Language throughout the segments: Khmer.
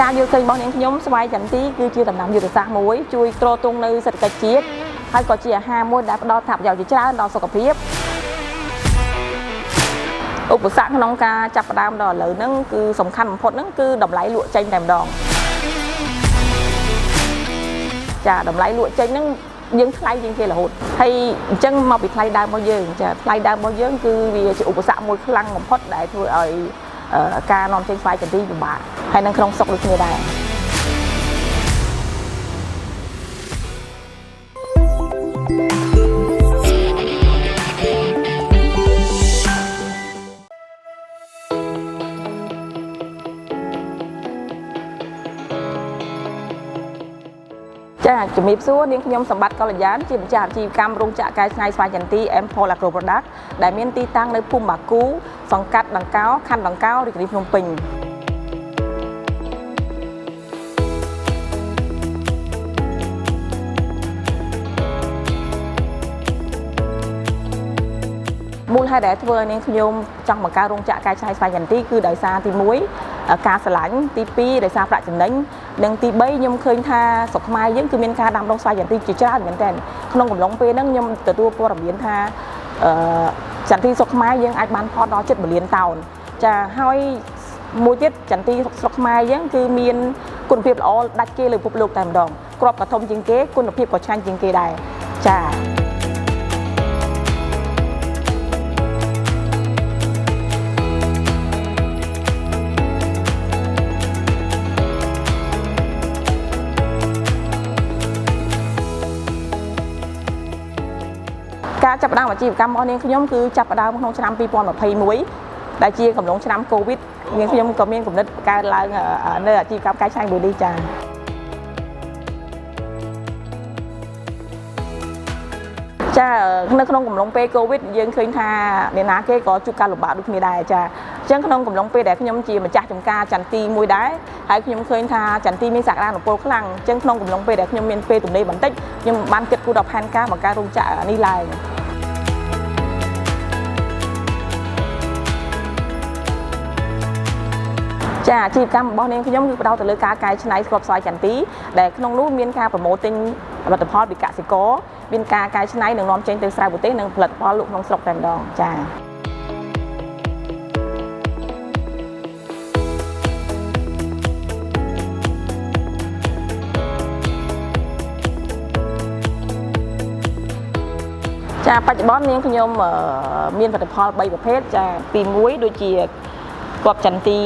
ការយល់ឃើញរបស់នាងខ្ញុំស្វាយចន្ទីគឺជាដំណាំយុទ្ធសាស្ត្រមួយជួយទ្រទ្រង់នៅសេដ្ឋកិច្ចជាតិហើយក៏ជាអាហារមួយដែលផ្ដល់ថាប្រយោជន៍ជាច្រើនដល់សុខភាពឧបសគ្គក្នុងការចាប់ផ្ដើមដល់ឥឡូវហ្នឹងគឺសំខាន់បំផុតហ្នឹងគឺតម្លៃលក់ចេញតែម្ដងចាតម្លៃលក់ចេញហ្នឹងយើងថ្លៃជាងគេរហូតហើយអញ្ចឹងមកពីថ្លៃដើមរបស់យើងចាថ្លៃដើមរបស់យើងគឺវាជាឧបសគ្គមួយខ្លាំងបំផុតដែលធ្វើឲ្យការនាំចេញស្វាយចន្ទីពិបាកហើយនៅក្នុងស្រុកដូចគ្នាដែរចាជំរាបសួរនាងខ្ញុំសម្បត្តិកល្យានជាម្ចាស់អាជីវកម្មរោងចក្រកែច្នៃស្វាយចន្ទី M-Pol Agro Product ដែលមានទីតាំងនៅភូមិបាគូសង្កាត់ដង្កោខណ្ឌដង្កោរាជធានីភ្នំពេញមូលហេតុដែលធ្វើឲ្យនាងខ្ញុំចង់បង្កើតរោងចក្រកែច្នៃស្វាយចន្ទីគឺដោយសារទី1ការស្រឡាញ់ទី2ដោយសារប្រាក់ចំណេញនិងទី3ខ្ញុំឃើញថាស្រុកខ្មែរយើងគឺមានការដាំដុះស្វាយចន្ទីជាច្រើនមែនទែនក្នុងកំឡុងពេលហ្នឹងខ្ញុំទទួលព័ត៌មានថាចន្ទីស្រុកខ្មែរយើងអាចបានផលដល់7 លានតោនចាហើយមួយទៀតចន្ទីស្រុកខ្មែរយើងគឺមានគុណភាពល្អដាច់គេលើពិភពលោកតែម្ដងគ្រាប់ក៏ធំជាងគេគុណភាពក៏ឆ្ងាញ់ជាងគេដែរចាការចាប់ផ្ដើមអាជីវកម្មរបស់នាងខ្ញុំគឺចាប់ផ្ដើមក្នុងឆ្នាំ2021ដែលជាកំឡុងឆ្នាំកូវីដនាងខ្ញុំក៏មានគំនិតកើតឡើងនៅអាជីវកម្មកែច្នៃមួយនេះចានៅក្នុងកំឡុងពេលកូវីដយើងឃើញថាអ្នកណាគេក៏ជួបការលំបាកដូចគ្នាដែរចាអញ្ចឹងក្នុងកំឡុងពេលដែលខ្ញុំជាម្ចាស់ចំការចន្ទីមួយដែរហើយខ្ញុំឃើញថាចន្ទីមានសក្តានុពលខ្លាំងអញ្ចឹងក្នុងកំឡុងពេលដែលខ្ញុំមានពេលទំនេរបន្តិចខ្ញុំបានគិតគូរដល់ផែនការបង្កើតរោងចក្រនេះឡើងចាអាជីវកម្មរបស់នាងខ្ញុំគឺផ្ដោតទៅលើការកែច្នៃគ្រាប់ស្វាយចន្ទីដែលក្នុងនោះមានការប្រម៉ូទទិញផលិតផលពីកសិករមានការកែច្នៃនិងនាំចេញទៅក្រៅប្រទេសនិងផលិតផលលក់ក្នុងស្រុកតែម្ដងចាបច្ចុប្បន្ននាងខ្ញុំមានផលិតផល3ប្រភេទចាទី1ដូចជាគ្រាប់ចន្ទី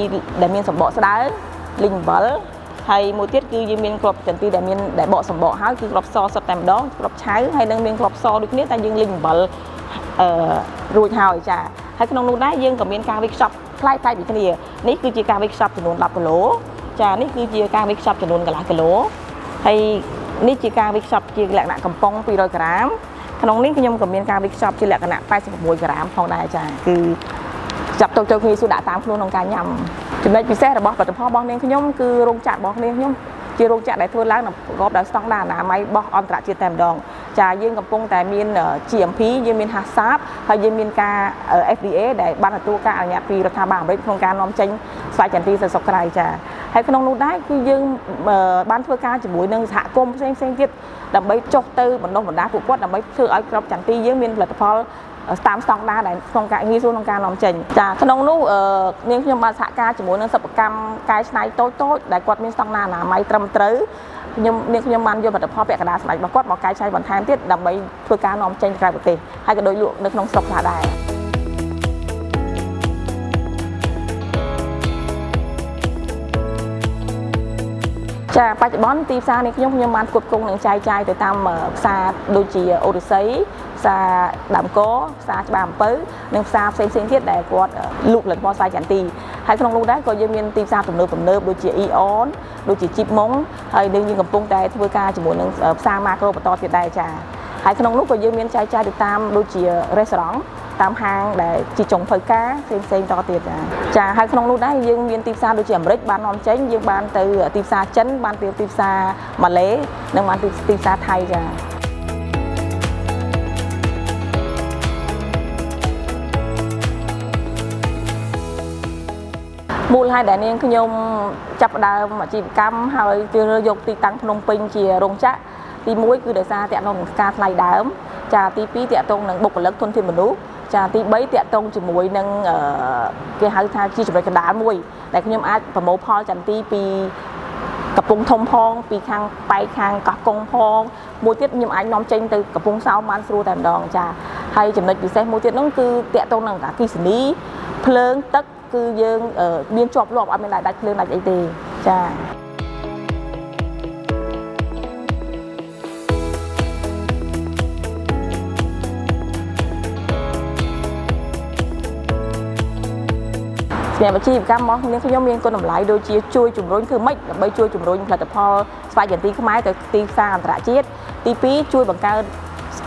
ដែលមានសម្បកស្ដើងលីងអំបិលហើយមួយទៀតគឺយើងមានគ្រាប់ចន្ទីដែលបកសម្បកហើយគឺគ្រាប់សសុទ្ធតែម្ដងគ្រាប់ឆៅហើយនឹងមានគ្រាប់សដូចគ្នាតែយើងលីងអំបិលរួចហើយចាហើយក្នុងនោះដែរយើងក៏មានការវេចខ្ចប់ផ្លែពីគ្នានេះគឺជាការវេចខ្ចប់ចំនួន10គីឡូចានេះគឺជាការវេចខ្ចប់ចំនួនកន្លះគីឡូហើយនេះជាការវេចខ្ចប់ជាលក្ខណៈកំប៉ុង200ក្រាមក្នុងនេះខ្ញុំក៏មានការវេចខ្ចប់ជាលក្ខណៈ86ក្រាមផងដែរចាគឺចាប់ទៅគ្នាសួរដាក់តាមខ្លួនក្នុងការញ៉ាំចំណុចពិសេសរបស់ផលិតផលរបស់នាងខ្ញុំគឺរោងចក្ររបស់នាងខ្ញុំជារោងចក្រដែលធ្វើឡើងប្រកបដោយស្តង់ដារអនាម័យរបស់អន្តរជាតិតែម្ដងចាយើងកំពុងតែមាន GMP យើងមាន HACCP ហើយយើងមានការ FDA ដែលបានទទួលការអនុញ្ញាតពីរដ្ឋាភិបាលអាមេរិកក្នុងការនាំចេញស្វាយចន្ទីទៅស្រុកក្រៅចាហើយក្នុងនោះដែរគឺយើងបានធ្វើការជាមួយនឹងសហគមន៍ផ្សេងទៀតដើម្បីចុះទៅបណ្ដុះបណ្ដាលពួកគាត់ដើម្បីធ្វើឲ្យគ្រាប់ចន្ទីយើងមានផលិតផលតាមស្តង់ដារដែលក្នុងការងាយស្រួលក្នុងការនាំចេញចាក្នុងនោះនាងខ្ញុំបានសហការជាមួយនឹងសិប្បកម្មកែច្នៃតូចដែលគាត់មានស្តង់ដារអនាម័យត្រឹមត្រូវនាងខ្ញុំបានយកផលិតផលពាក់កណ្ដាលស្បែករបស់គាត់មកកែច្នៃបន្ថែមទៀតដើម្បីធ្វើការនាំចេញទៅក្រៅប្រទេសហើយក៏ដូចលក់នៅក្នុងស្រុកខ្លះដែរចាបច្ចុប្បន្នទីផ្សារនេះខ្ញុំបានគ្រប់គ្រងនឹងចែកចាយទៅតាមផ្សារដូចជាអូរស័យផ្សារដើមកផ្សារច្បារអំពៅនិងផ្សារផ្សេងទៀតដែលគាត់លក់ផលិតផលស្វាយចន្ទីហើយក្នុងនោះដែរក៏យើងមានទីផ្សារទំនើបដូចជា Eon ដូចជា Chip Mong ហើយយើងកំពុងតែធ្វើការជាមួយនឹងផ្សារ Macro បន្តទៀតដែរចាហើយក្នុងនោះក៏យើងមានចែកចាយទៅតាមដូចជា Restaurant តាមហាងដែលជាចុងភៅការផ្សេងតទៀតចាហើយក្នុងនោះដែរយើងមានទីផ្សារដូចជាអាមេរិកបាននាំចេញយើងបានទៅទីផ្សារចិនបានទៅទីផ្សារម៉ាឡេនិងបានទីផ្សារថៃចា មូលហេតុដែលនាងខ្ញុំចាប់ដើមអាជីវកម្មហើយយកទីតាំងភ្នំពេញជារោងចក្រទី1គឺដោយសារតាក់ទងនឹងការថ្លៃដើមចាទី2តាក់ទងនឹងបុគ្គលិកធនធានមនុស្សចាទី3តាក់ទងជាមួយនឹងគេហៅថាជាចំណុចកណ្ដាលមួយដែលខ្ញុំអាចប្រមូលផលចន្ទទីពីកំពង់ធំផងពីខាងប៉ែកខាងកោះកុងផងមួយទៀតខ្ញុំអាចនាំចេញទៅកំពង់សោមបានស្រួលតែម្ដងចាហើយចំណុចពិសេសមួយទៀតនោះគឺតាក់ទងនឹងអគ្គិសនីភ្លើងទឹកគឺយើងមានជាប់លាប់អត់មានដាច់ភ្លើងដាច់អីទេចាសម្រាប់អាជីវកម្មរបស់ខ្ញុំមានគុណតម្លៃដូចជាជួយជំរុញធ្វើម៉េចដើម្បីជួយជំរុញផលិតផលស្វាយចន្ទីខ្មែរទៅទីផ្សារអន្តរជាតិទី2ជួយបង្កើន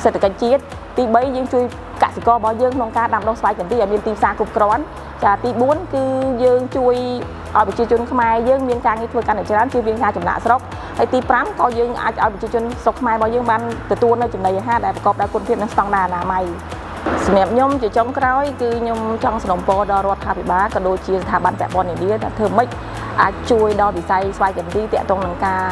សេដ្ឋកិច្ចជាតិទី3យើងជួយកសិកររបស់យើងក្នុងការដាំដុះស្វាយចន្ទីឲ្យមានទីផ្សារគ្រប់គ្រាន់ចាទី4គឺយើងជួយឲ្យប្រជាជនខ្មែរយើងមានការងារធ្វើកាន់តែច្រើនជៀសវាងការចំណាក់ស្រុកហើយទី5ក៏យើងអាចឲ្យប្រជាជនស្រុកខ្មែររបស់យើងបានទទួលនៅចំណីអាហារដែលប្រកបដោយគុណភាពនិងស្តង់ដារអនាម័យសម្រាប់ខ្ញុំជាចុងក្រោយគឺខ្ញុំចង់សនំពរដល់រដ្ឋាភិបាលក៏ដូចជាស្ថាប័នពាក់ព័ន្ធនានាថាធ្វើម៉េចអាចជួយដល់វិស័យស្វ័យចន្ទីទាក់ទងនឹងការ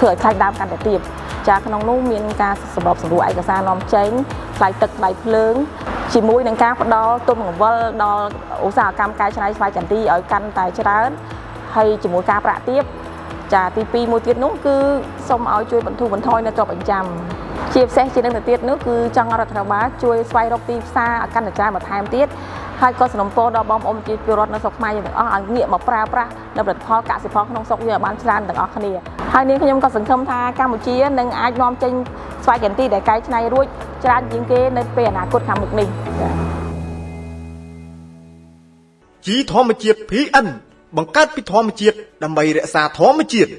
ធ្វើឲ្យថ្លៃដើមកាន់តែទាបចាក្នុងនោះមានការសម្របសម្រួលឯកសារនាំចេញថ្លៃទឹកថ្លៃភ្លើងជាមួយនឹងការផ្ដល់ទុនបង្វិលដល់ឧស្សាហកម្មកែច្នៃស្វ័យចន្ទីឲ្យកាន់តែច្រើនហើយជាមួយការប្រាក់ទាបចាទី2មួយទៀតនោះគឺសូមឲ្យជួយបន្ធូរបន្ថយនៅទ្រព្យបញ្ចាំជាពិសេសជានឹងទៅទៀតនោះគឺចង់រដ្ឋាភិបាលជួយស្វែងរកទីផ្សារឲ្យកាន់តែច្រើនបន្ថែមទៀតហើយក៏សនំពរដល់បងប្អូនប្រជាពលរដ្ឋនៅស្រុកខ្មែរយើងទាំងអស់ឲ្យងាកមកប្រើប្រាស់នៅផលិតផលកសិផលក្នុងស្រុកយើងឲ្យបានច្រើនទាំងអស់គ្នាហើយនាងខ្ញុំក៏សង្ឃឹមថាកម្ពុជានឹងអាចនាំចេញស្វាយចន្ទីដែលកែច្នៃរួចច្រើនជាងគេនៅពេលអនាគតខាងមុខនេះជីធម្មជាតិ PN បង្កើតពីធម្មជាតិដើម្បីរក្សាធម្មជាតិ